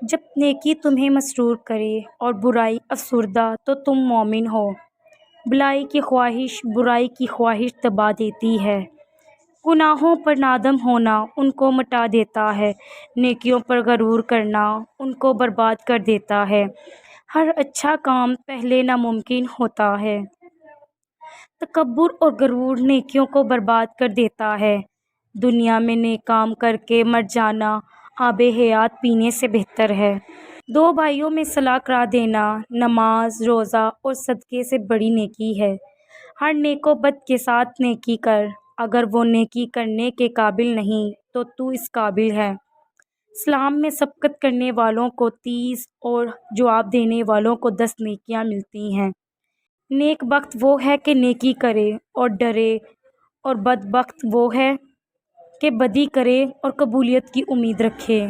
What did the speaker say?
جب نیکی تمہیں مسرور کرے اور برائی افسردہ تو تم مومن ہو۔ بھلائی کی خواہش برائی کی خواہش دبا دیتی ہے۔ گناہوں پر نادم ہونا ان کو مٹا دیتا ہے، نیکیوں پر غرور کرنا ان کو برباد کر دیتا ہے۔ ہر اچھا کام پہلے ناممکن ہوتا ہے۔ تکبر اور غرور نیکیوں کو برباد کر دیتا ہے۔ دنیا میں نیک کام کر کے مر جانا آب حیات پینے سے بہتر ہے۔ دو بھائیوں میں صلح کرا دینا نماز، روزہ اور صدقے سے بڑی نیکی ہے۔ ہر نیک و بد کے ساتھ نیکی کر، اگر وہ نیکی کرنے کے قابل نہیں تو تو اس قابل ہے۔ اسلام میں سبقت کرنے والوں کو 30 اور جواب دینے والوں کو 10 نیکیاں ملتی ہیں۔ نیک بخت وہ ہے کہ نیکی کرے اور ڈرے، اور بدبخت وہ ہے کہ بدی کرے اور قبولیت کی امید رکھے۔